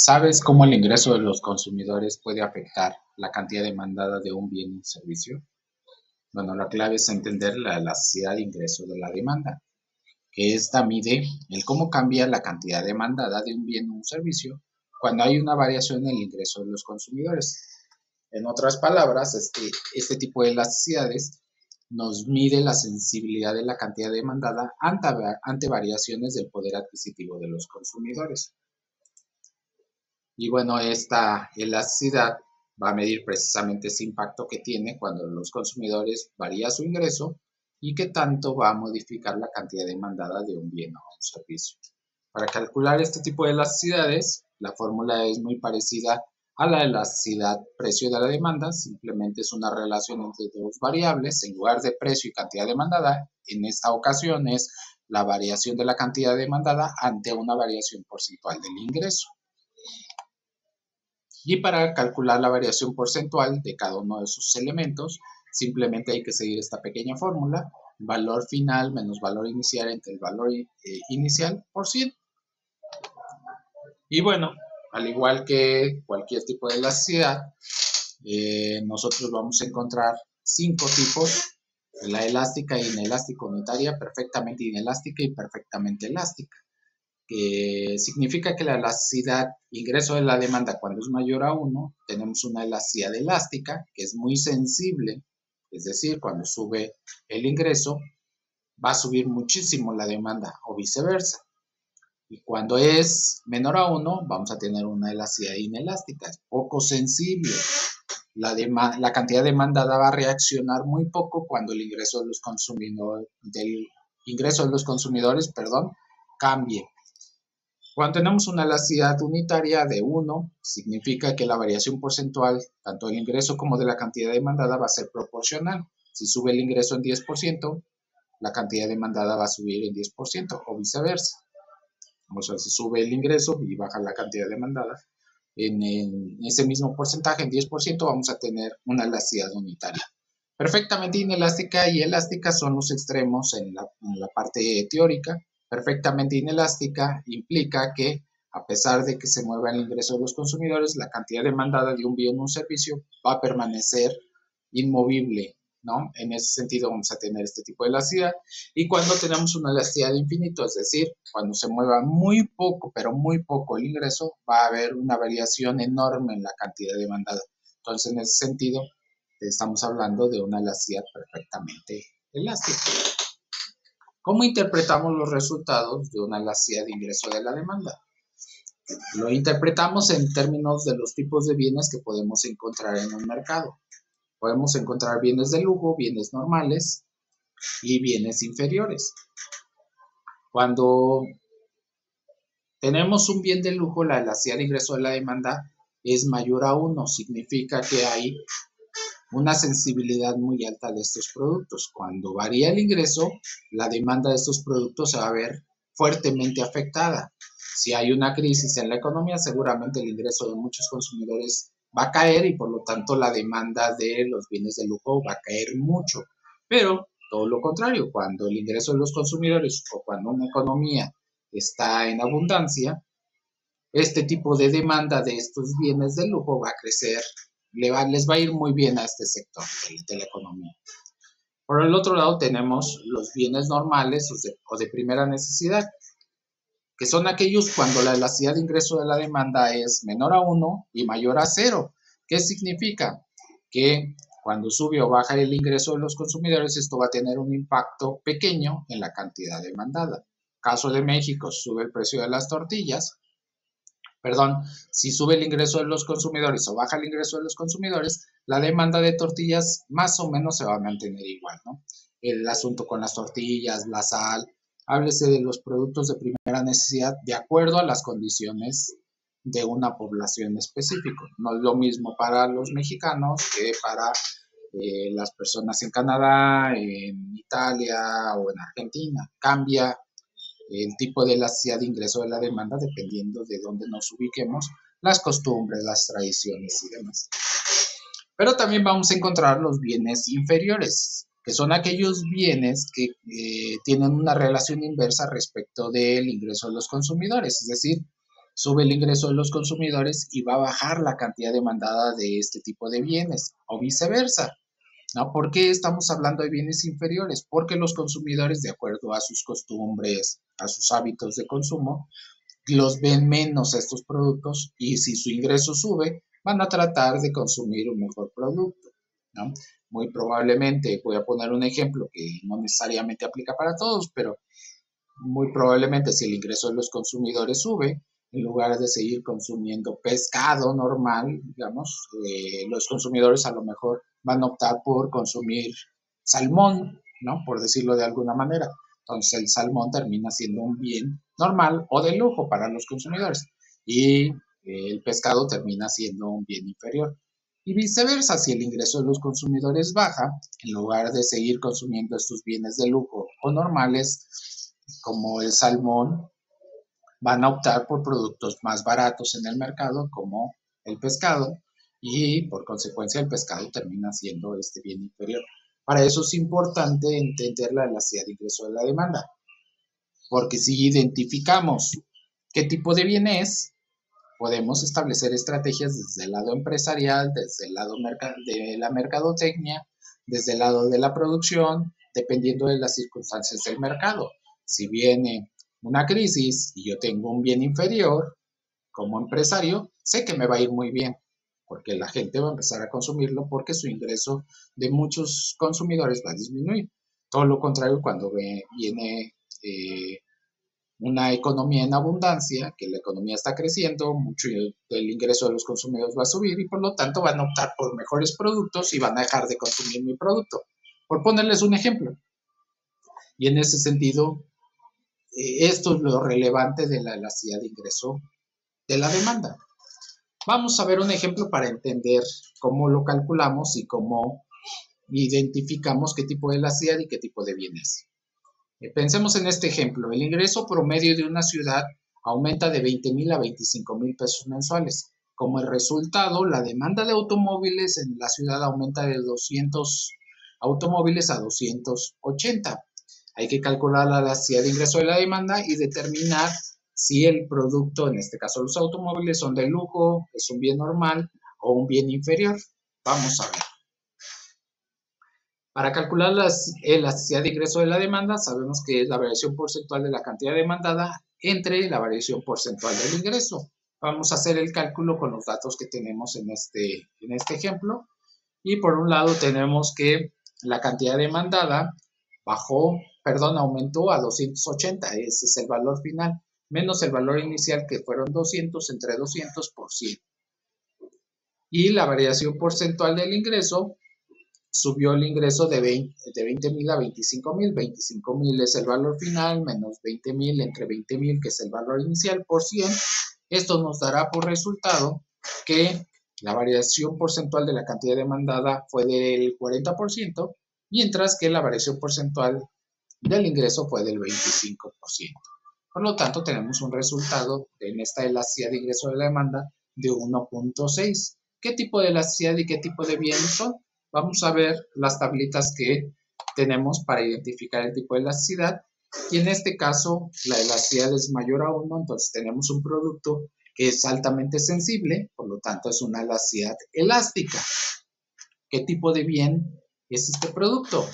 ¿Sabes cómo el ingreso de los consumidores puede afectar la cantidad demandada de un bien o servicio? Bueno, la clave es entender la elasticidad de ingreso de la demanda, que esta mide el cómo cambia la cantidad demandada de un bien o un servicio cuando hay una variación en el ingreso de los consumidores. En otras palabras, este tipo de elasticidades nos mide la sensibilidad de la cantidad demandada ante variaciones del poder adquisitivo de los consumidores. Y bueno, esta elasticidad va a medir precisamente ese impacto que tiene cuando los consumidores varía su ingreso y qué tanto va a modificar la cantidad demandada de un bien o un servicio. Para calcular este tipo de elasticidades, la fórmula es muy parecida a la elasticidad precio de la demanda, simplemente es una relación entre dos variables, en lugar de precio y cantidad demandada, en esta ocasión es la variación de la cantidad demandada ante una variación porcentual del ingreso. Y para calcular la variación porcentual de cada uno de sus elementos, simplemente hay que seguir esta pequeña fórmula, valor final menos valor inicial entre el valor inicial por 100. Y bueno, al igual que cualquier tipo de elasticidad, nosotros vamos a encontrar 5 tipos: la elástica, inelástica, unitaria, perfectamente inelástica y perfectamente elástica, que significa que la elasticidad ingreso de la demanda cuando es mayor a 1, tenemos una elasticidad elástica que es muy sensible, es decir, cuando sube el ingreso va a subir muchísimo la demanda o viceversa. Y cuando es menor a 1 vamos a tener una elasticidad inelástica, es poco sensible. La cantidad demandada va a reaccionar muy poco cuando el ingreso de los consumidores, cambie. Cuando tenemos una elasticidad unitaria de 1, significa que la variación porcentual, tanto del ingreso como de la cantidad demandada, va a ser proporcional. Si sube el ingreso en 10%, la cantidad demandada va a subir en 10% o viceversa. O sea, si sube el ingreso y baja la cantidad demandada, en ese mismo porcentaje, en 10%, vamos a tener una elasticidad unitaria. Perfectamente inelástica y elástica son los extremos en la parte teórica. Perfectamente inelástica implica que, a pesar de que se mueva el ingreso de los consumidores, la cantidad demandada de un bien o un servicio va a permanecer inmovible, ¿no? En ese sentido vamos a tener este tipo de elasticidad. Y cuando tenemos una elasticidad de infinito, es decir, cuando se mueva muy poco, pero muy poco el ingreso, va a haber una variación enorme en la cantidad demandada. Entonces, en ese sentido, estamos hablando de una elasticidad perfectamente elástica. ¿Cómo interpretamos los resultados de una elasticidad de ingreso de la demanda? Lo interpretamos en términos de los tipos de bienes que podemos encontrar en un mercado. Podemos encontrar bienes de lujo, bienes normales y bienes inferiores. Cuando tenemos un bien de lujo, la elasticidad de ingreso de la demanda es mayor a 1, significa que hay una sensibilidad muy alta de estos productos. Cuando varía el ingreso, la demanda de estos productos se va a ver fuertemente afectada. Si hay una crisis en la economía, seguramente el ingreso de muchos consumidores va a caer y por lo tanto la demanda de los bienes de lujo va a caer mucho. Pero todo lo contrario, cuando el ingreso de los consumidores o cuando una economía está en abundancia, este tipo de demanda de estos bienes de lujo va a crecer, les va a ir muy bien a este sector de la economía. Por el otro lado tenemos los bienes normales o de primera necesidad, que son aquellos cuando la elasticidad de ingreso de la demanda es menor a 1 y mayor a 0. ¿Qué significa? Que cuando sube o baja el ingreso de los consumidores, esto va a tener un impacto pequeño en la cantidad demandada. Caso de México, sube el precio de las tortillas. Si sube el ingreso de los consumidores o baja el ingreso de los consumidores, la demanda de tortillas más o menos se va a mantener igual, ¿no? El asunto con las tortillas, la sal, háblese de los productos de primera necesidad de acuerdo a las condiciones de una población específica. No es lo mismo para los mexicanos que para las personas en Canadá, en Italia o en Argentina. Cambia el tipo de elasticidad de ingreso de la demanda dependiendo de dónde nos ubiquemos, las costumbres, las tradiciones y demás. Pero también vamos a encontrar los bienes inferiores, que son aquellos bienes que tienen una relación inversa respecto del ingreso de los consumidores. Es decir, sube el ingreso de los consumidores y va a bajar la cantidad demandada de este tipo de bienes, o viceversa, ¿no? ¿Por qué estamos hablando de bienes inferiores? Porque los consumidores, de acuerdo a sus costumbres, a sus hábitos de consumo, los ven menos estos productos y si su ingreso sube, van a tratar de consumir un mejor producto, ¿no? Muy probablemente, voy a poner un ejemplo que no necesariamente aplica para todos, pero muy probablemente si el ingreso de los consumidores sube, en lugar de seguir consumiendo pescado normal, digamos, los consumidores a lo mejor van a optar por consumir salmón, ¿no? Por decirlo de alguna manera. Entonces el salmón termina siendo un bien normal o de lujo para los consumidores y el pescado termina siendo un bien inferior. Y viceversa, si el ingreso de los consumidores baja, en lugar de seguir consumiendo estos bienes de lujo o normales, como el salmón, van a optar por productos más baratos en el mercado como el pescado y por consecuencia el pescado termina siendo este bien inferior. Para eso es importante entender la elasticidad de ingreso de la demanda, porque si identificamos qué tipo de bien es, podemos establecer estrategias desde el lado empresarial, desde el lado de la mercadotecnia, desde el lado de la producción, dependiendo de las circunstancias del mercado. Si viene una crisis y yo tengo un bien inferior como empresario, sé que me va a ir muy bien, porque la gente va a empezar a consumirlo porque su ingreso de muchos consumidores va a disminuir. Todo lo contrario cuando viene una economía en abundancia, que la economía está creciendo, mucho el ingreso de los consumidores va a subir y por lo tanto van a optar por mejores productos y van a dejar de consumir mi producto. Por ponerles un ejemplo. Y en ese sentido, esto es lo relevante de la elasticidad de ingreso de la demanda. Vamos a ver un ejemplo para entender cómo lo calculamos y cómo identificamos qué tipo de elasticidad y qué tipo de bienes. Pensemos en este ejemplo. El ingreso promedio de una ciudad aumenta de 20,000 a 25,000 pesos mensuales. Como el resultado, la demanda de automóviles en la ciudad aumenta de 200 automóviles a 280. Hay que calcular la elasticidad de ingreso de la demanda y determinar si el producto, en este caso los automóviles, son de lujo, es un bien normal o un bien inferior. Vamos a ver. Para calcular la elasticidad de ingreso de la demanda, sabemos que es la variación porcentual de la cantidad demandada entre la variación porcentual del ingreso. Vamos a hacer el cálculo con los datos que tenemos en este ejemplo. Y por un lado tenemos que la cantidad demandada aumentó a 280, ese es el valor final, menos el valor inicial que fueron 200 entre 200 por 100. Y la variación porcentual del ingreso subió el ingreso de 20,000 a 25,000. 25,000 es el valor final, menos 20,000 entre 20,000, que es el valor inicial, por 100. Esto nos dará por resultado que la variación porcentual de la cantidad demandada fue del 40%, mientras que la variación porcentual del ingreso fue del 25%. Por lo tanto, tenemos un resultado en esta elasticidad de ingreso de la demanda de 1.6. ¿Qué tipo de elasticidad y qué tipo de bien son? Vamos a ver las tablitas que tenemos para identificar el tipo de elasticidad. Y en este caso, la elasticidad es mayor a 1, entonces tenemos un producto que es altamente sensible, por lo tanto es una elasticidad elástica. ¿Qué tipo de bien es este producto?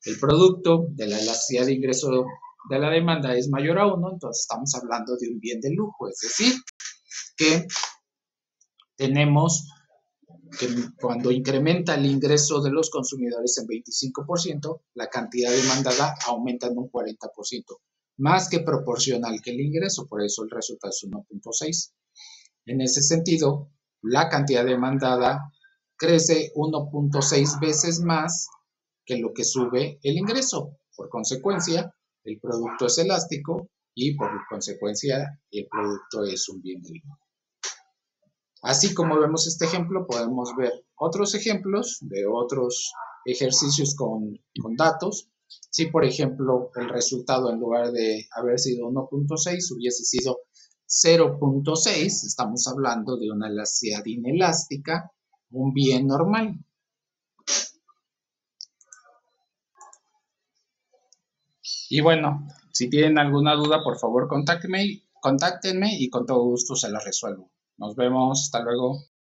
El producto de la elasticidad de ingreso de la demanda es mayor a 1, entonces estamos hablando de un bien de lujo, es decir, que tenemos que cuando incrementa el ingreso de los consumidores en 25%, la cantidad demandada aumenta en un 40%, más que proporcional que el ingreso, por eso el resultado es 1.6. En ese sentido, la cantidad demandada crece 1.6 veces más que lo que sube el ingreso. Por consecuencia, el producto es elástico y por consecuencia el producto es un bien de lujo. Así como vemos este ejemplo, podemos ver otros ejemplos de otros ejercicios con datos. Si, por ejemplo, el resultado en lugar de haber sido 1.6 hubiese sido 0.6, estamos hablando de una elasticidad inelástica, un bien normal. Y bueno, si tienen alguna duda, por favor, contáctenme contáctenme y con todo gusto se las resuelvo. Nos vemos, hasta luego.